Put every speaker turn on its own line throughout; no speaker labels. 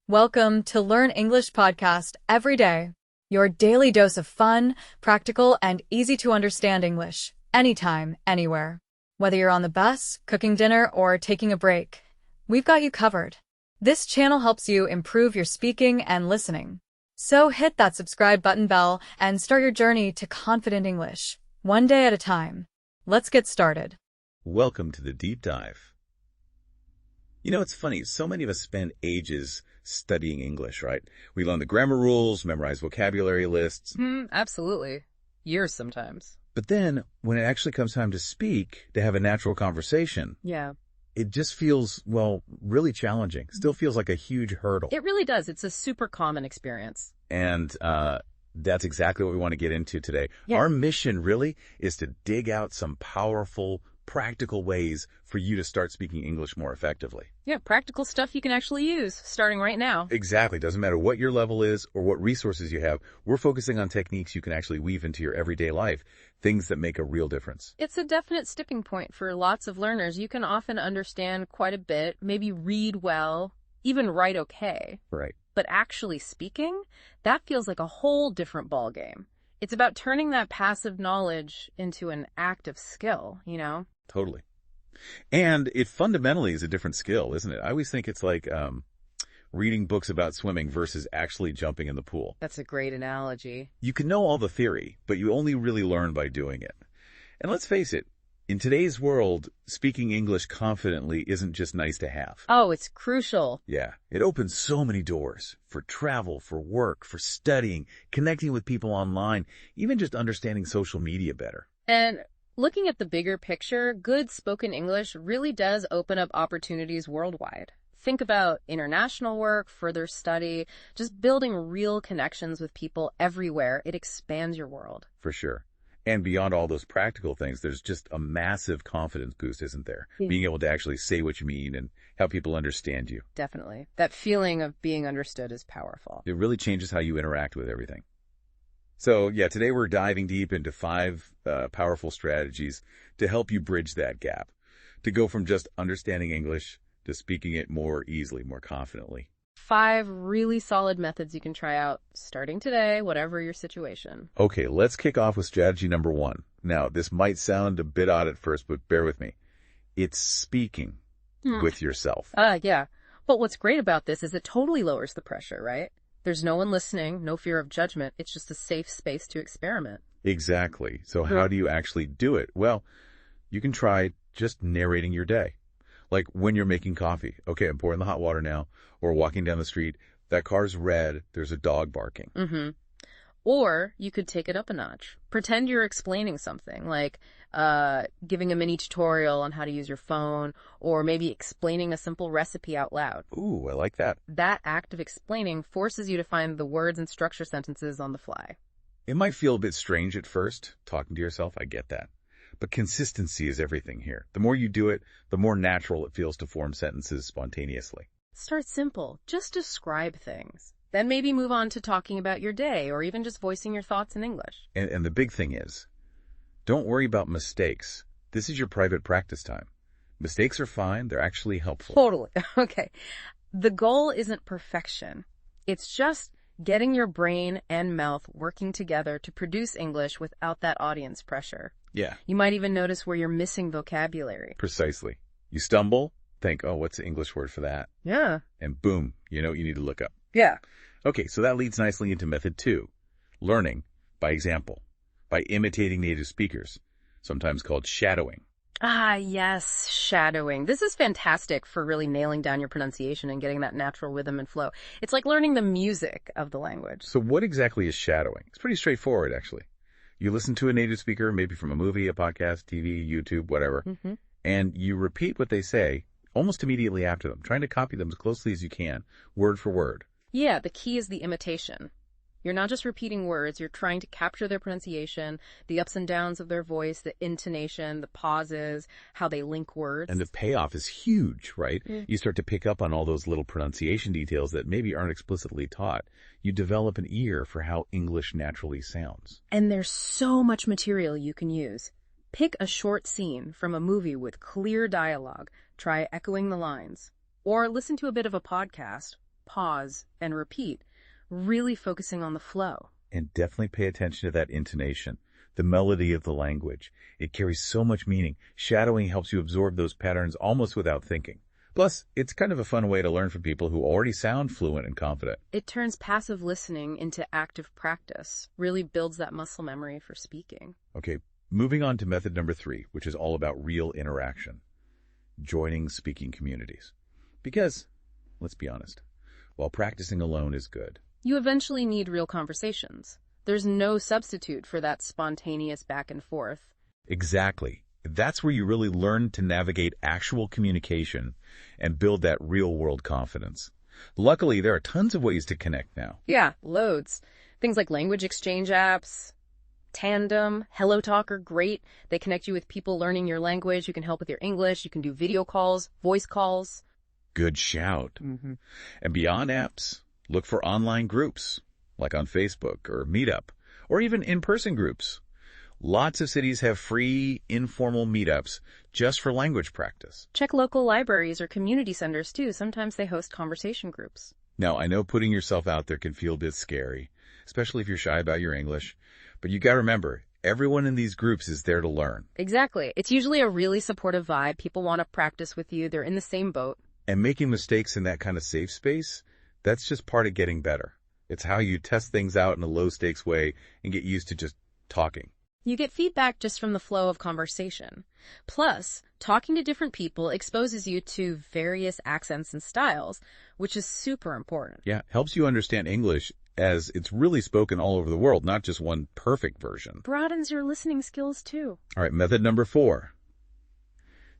Welcome to Learn English Podcast every day. Your daily dose of fun, practical, and easy to understand English, anytime, anywhere. Whether you're on the bus, cooking dinner, or taking a break, we've got you covered. This channel helps you improve your speaking and listening. So hit that subscribe button bell and start your journey to confident English, one day at a time. Let's get started.
Welcome to the deep dive. You know, it's funny. So many of us spend ages studying English, right? We learn the grammar rules, memorize vocabulary lists.
Absolutely. Years sometimes.
But then when it actually comes time to speak, to have a natural conversation,
Yeah.
it just feels, really challenging. Still feels like a huge hurdle.
It really does. It's a super common experience.
And that's exactly what we want to get into today.
Yeah.
Our mission really is to dig out some powerful, practical ways for you to start speaking English more effectively.
Yeah, practical stuff you can actually use starting right now.
Exactly. Doesn't matter what your level is or what resources you have. We're focusing on techniques you can actually weave into your everyday life, things that make a real difference.
It's a definite sticking point for lots of learners. You can often understand quite a bit, maybe read well, even write okay.
Right.
But actually speaking, that feels like a whole different ballgame. It's about turning that passive knowledge into an active skill, you know?
Totally. And it fundamentally is a different skill, isn't it? I always think it's like reading books about swimming versus actually jumping in the pool.
That's a great analogy.
You can know all the theory, but you only really learn by doing it. And let's face it, in today's world, speaking English confidently isn't just nice to have.
Oh, it's crucial.
Yeah, it opens so many doors for travel, for work, for studying, connecting with people online, even just understanding social media better.
And looking at the bigger picture, good spoken English really does open up opportunities worldwide. Think about international work, further study, just building real connections with people everywhere. It expands your world.
For sure. And beyond all those practical things, there's just a massive confidence boost, isn't there?
Yeah.
Being able to actually say what you mean and how people understand you.
Definitely. That feeling of being understood is powerful.
It really changes how you interact with everything. So, yeah, today we're diving deep into 5 powerful strategies to help you bridge that gap, to go from just understanding English to speaking it more easily, more confidently.
5 really solid methods you can try out starting today, whatever your situation.
Okay, let's kick off with strategy number 1. Now, this might sound a bit odd at first, but bear with me. It's speaking with yourself.
Yeah. But what's great about this is it totally lowers the pressure, right? There's no one listening, no fear of judgment. It's just a safe space to experiment.
Exactly. So how do you actually do it? Well, you can try just narrating your day. Like when you're making coffee. Okay, I'm pouring the hot water now. Or walking down the street. That car's red. There's a dog barking.
Or you could take it up a notch. Pretend you're explaining something, like giving a mini tutorial on how to use your phone, or maybe explaining a simple recipe out loud.
Ooh, I like that.
That act of explaining forces you to find the words and structure sentences on the fly.
It might feel a bit strange at first, talking to yourself. I get that. But consistency is everything here. The more you do it, the more natural it feels to form sentences spontaneously.
Start simple. Just describe things. Then maybe move on to talking about your day or even just voicing your thoughts in English.
And the big thing is, don't worry about mistakes. This is your private practice time. Mistakes are fine. They're actually helpful.
Totally. Okay. The goal isn't perfection. It's just getting your brain and mouth working together to produce English without that audience pressure.
Yeah,
You might even notice where you're missing vocabulary.
precisely. You stumble, think, oh, what's the English word for that?
Yeah.
And boom, you know what you need to look up.
Yeah.
Okay, so that leads nicely into method 2, learning by example, by imitating native speakers, sometimes called shadowing.
Ah, yes, shadowing. This is fantastic for really nailing down your pronunciation and getting that natural rhythm and flow. It's like learning the music of the language.
So what exactly is shadowing? It's pretty straightforward, actually. You listen to a native speaker, maybe from a movie, a podcast, TV, YouTube, whatever, and you repeat what they say almost immediately after them, trying to copy them as closely as you can, word for word.
Yeah, the key is the imitation. You're not just repeating words, you're trying to capture their pronunciation, the ups and downs of their voice, the intonation, the pauses, how they link words.
And the payoff is huge, right? You start to pick up on all those little pronunciation details that maybe aren't explicitly taught. You develop an ear for how English naturally sounds.
And there's so much material you can use. Pick a short scene from a movie with clear dialogue. Try echoing the lines. Or listen to a bit of a podcast. pause, and repeat, really focusing on the flow.
And definitely pay attention to that intonation, the melody of the language. It carries so much meaning. Shadowing helps you absorb those patterns almost without thinking. Plus, it's kind of a fun way to learn from people who already sound fluent and confident.
It turns passive listening into active practice, really builds that muscle memory for speaking.
Okay, moving on to method number 3, which is all about real interaction. Joining speaking communities. Because, let's be honest, while practicing alone is good,
You eventually need real conversations. There's no substitute for that spontaneous back and forth.
exactly. That's where you really learn to navigate actual communication and build that real-world confidence. Luckily, there are tons of ways to connect now.
Yeah, loads. Things like language exchange apps, Tandem, HelloTalk are great. They connect you with people learning your language. You can help with your English. You can do video calls, voice calls.
Good shout.
Mm-hmm.
And beyond apps, look for online groups, like on Facebook or Meetup, or even in-person groups. Lots of cities have free, informal meetups just for language practice.
Check local libraries or community centers, too. Sometimes they host conversation groups.
Now, I know putting yourself out there can feel a bit scary, especially if you're shy about your English, but you gotta remember, everyone in these groups is there to learn.
Exactly. It's usually a really supportive vibe. People want to practice with you. They're in the same boat.
And making mistakes in that kind of safe space, that's just part of getting better. It's how you test things out in a low-stakes way and get used to just talking.
You get feedback just from the flow of conversation. Plus, talking to different people exposes you to various accents and styles, which is super important.
Yeah, helps you understand English as it's really spoken all over the world, not just one perfect version.
Broadens your listening skills, too.
All right, method number 4.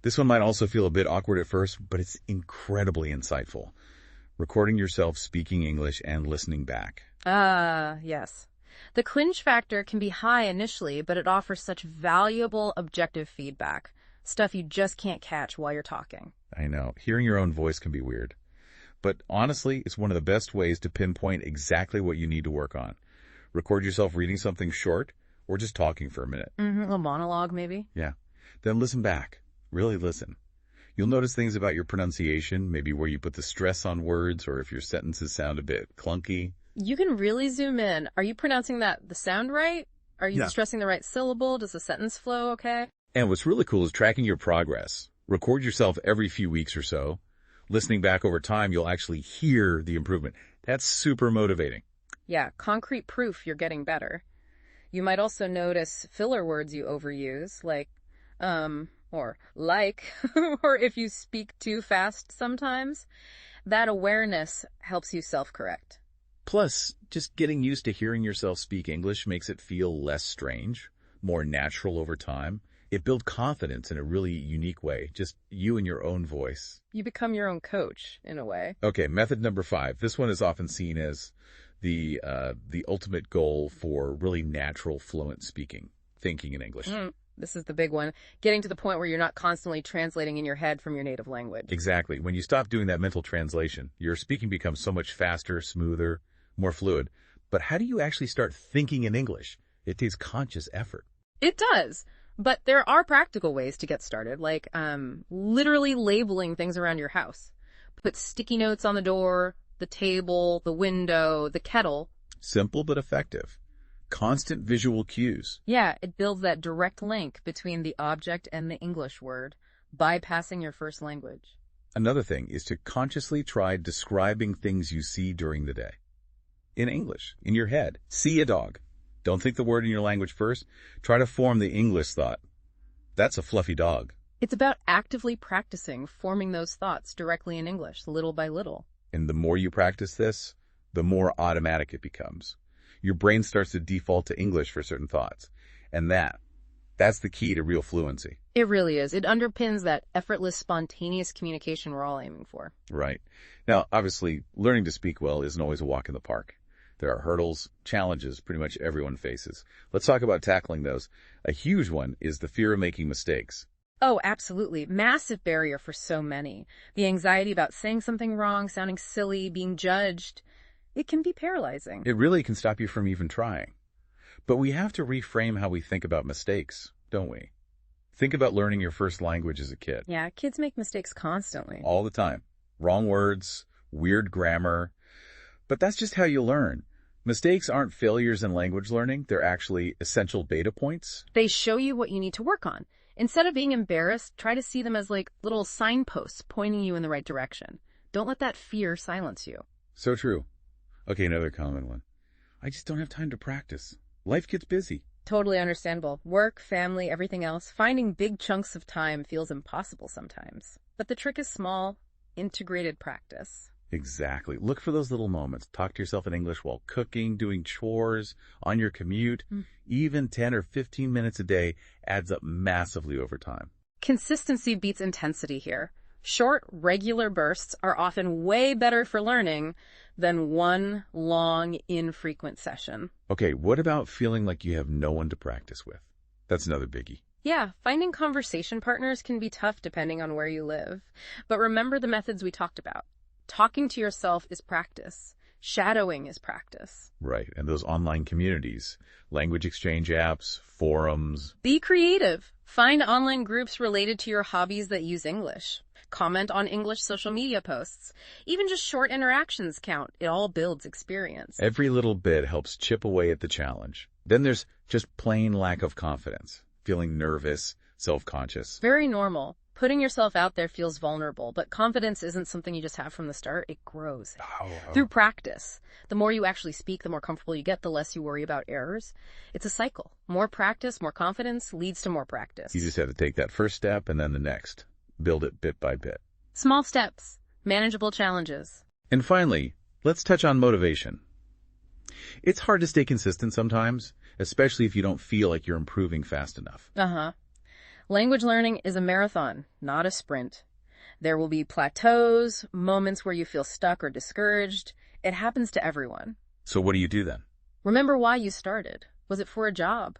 This one might also feel a bit awkward at first, but it's incredibly insightful. Recording yourself speaking English and listening back.
Yes. The cringe factor can be high initially, but it offers such valuable objective feedback. Stuff you just can't catch while you're talking.
I know, hearing your own voice can be weird. But honestly, it's one of the best ways to pinpoint exactly what you need to work on. Record yourself reading something short or just talking for a minute.
A monologue, maybe?
Yeah. Then listen back. Really listen. You'll notice things about your pronunciation, maybe where you put the stress on words or if your sentences sound a bit clunky.
You can really zoom in. Are you pronouncing the sound right? Are you stressing the right syllable? Does the sentence flow okay?
And what's really cool is tracking your progress. Record yourself every few weeks or so. Listening back over time, you'll actually hear the improvement. That's super motivating.
Yeah, concrete proof you're getting better. You might also notice filler words you overuse, like, or like, or if you speak too fast sometimes. That awareness helps you self-correct.
Plus, just getting used to hearing yourself speak English makes it feel less strange, more natural over time. It builds confidence in a really unique way, just you and your own voice.
You become your own coach, in a way.
Okay, method number 5. This one is often seen as the ultimate goal for really natural, fluent speaking, thinking in English.
This is the big one. Getting to the point where you're not constantly translating in your head from your native language.
Exactly. When you stop doing that mental translation, your speaking becomes so much faster, smoother, more fluid. But how do you actually start thinking in English? It takes conscious effort.
It does. But there are practical ways to get started, like literally labeling things around your house. Put sticky notes on the door, the table, the window, the kettle.
Simple but effective. Constant visual cues.
Yeah, it builds that direct link between the object and the English word, bypassing your first language.
Another thing is to consciously try describing things you see during the day. In English, in your head. See a dog. Don't think the word in your language first. Try to form the English thought. That's a fluffy dog.
It's about actively practicing forming those thoughts directly in English, little by little.
And the more you practice this, the more automatic it becomes. Your brain starts to default to English for certain thoughts. And that's the key to real fluency.
It really is. It underpins that effortless, spontaneous communication we're all aiming for.
Right. Now, obviously, learning to speak well isn't always a walk in the park. There are hurdles, challenges pretty much everyone faces. Let's talk about tackling those. A huge one is the fear of making mistakes.
Oh, absolutely. Massive barrier for so many. The anxiety about saying something wrong, sounding silly, being judged. It can be paralyzing.
It really can stop you from even trying. But we have to reframe how we think about mistakes, don't we? Think about learning your first language as a kid.
Yeah, kids make mistakes constantly.
All the time. Wrong words, weird grammar, But that's just how you learn. Mistakes aren't failures in language learning. They're actually essential data points.
They show you what you need to work on. Instead of being embarrassed, try to see them as like little signposts pointing you in the right direction. Don't let that fear silence you.
So true. Okay, another common one. I just don't have time to practice. Life gets busy.
Totally understandable. Work, family, everything else. Finding big chunks of time feels impossible sometimes. But the trick is small, integrated practice.
Exactly. Look for those little moments. Talk to yourself in English while cooking, doing chores, on your commute. Even 10 or 15 minutes a day adds up massively over time.
Consistency beats intensity here. Short, regular bursts are often way better for learning than one long, infrequent session.
Okay, what about feeling like you have no one to practice with? That's another biggie.
Yeah, finding conversation partners can be tough depending on where you live. But remember the methods we talked about. Talking to yourself is practice. Shadowing is practice.
Right, and those online communities, language exchange apps, forums.
Be creative. Find online groups related to your hobbies that use English. Comment on English social media posts. Even just short interactions count. It all builds experience.
Every little bit helps chip away at the challenge. Then there's just plain lack of confidence, feeling nervous, self-conscious.
Very normal. Putting yourself out there feels vulnerable, but confidence isn't something you just have from the start. It grows through practice. The more you actually speak, the more comfortable you get, the less you worry about errors. It's a cycle. More practice, more confidence leads to more practice.
You just have to take that first step and then the next. Build it bit by bit.
Small steps, manageable challenges.
And finally, let's touch on motivation. It's hard to stay consistent sometimes, especially if you don't feel like you're improving fast enough.
Language learning is a marathon, not a sprint. There will be plateaus, moments where you feel stuck or discouraged. It happens to everyone.
So what do you do then?
Remember why you started. Was it for a job?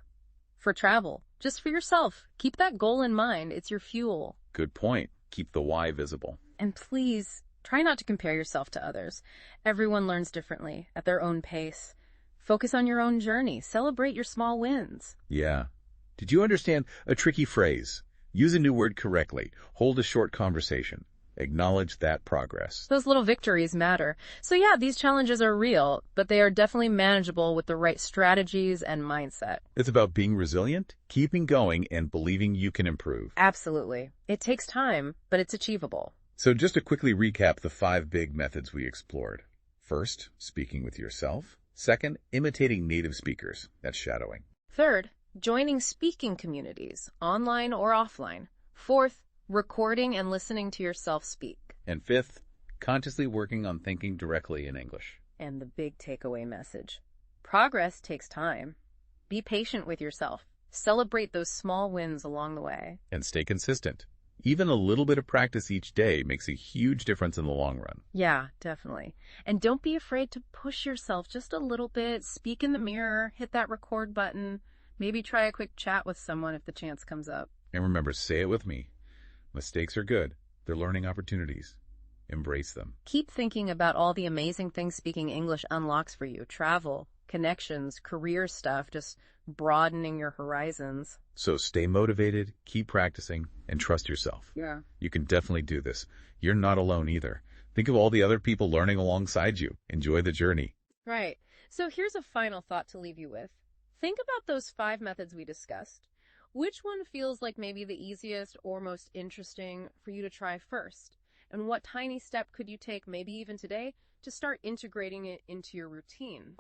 For travel? Just for yourself? Keep that goal in mind. It's your fuel.
Good point. Keep the why visible.
And please, try not to compare yourself to others. Everyone learns differently, at their own pace. Focus on your own journey. Celebrate your small wins.
Yeah. Did you understand a tricky phrase? Use a new word correctly. Hold a short conversation. Acknowledge that progress.
Those little victories matter. So yeah, these challenges are real, but they are definitely manageable with the right strategies and mindset.
It's about being resilient, keeping going, and believing you can improve.
Absolutely. It takes time, but it's achievable.
So just to quickly recap the 5 big methods we explored. First, speaking with yourself. Second, imitating native speakers. That's shadowing.
Third, joining speaking communities, online or offline. Fourth, recording and listening to yourself speak.
And fifth, consciously working on thinking directly in English.
And the big takeaway message. Progress takes time. Be patient with yourself. Celebrate those small wins along the way.
And stay consistent. Even a little bit of practice each day makes a huge difference in the long run.
Yeah, definitely. And don't be afraid to push yourself just a little bit. Speak in the mirror, hit that record button. Maybe try a quick chat with someone if the chance comes up.
And remember, say it with me. Mistakes are good. They're learning opportunities. Embrace them.
Keep thinking about all the amazing things speaking English unlocks for you. Travel, connections, career stuff, just broadening your horizons.
So stay motivated, keep practicing, and trust yourself.
Yeah.
You can definitely do this. You're not alone either. Think of all the other people learning alongside you. Enjoy the journey.
Right. So here's a final thought to leave you with. Think about those 5 methods we discussed. Which one feels like maybe the easiest or most interesting for you to try first? And what tiny step could you take, maybe even today, to start integrating it into your routine?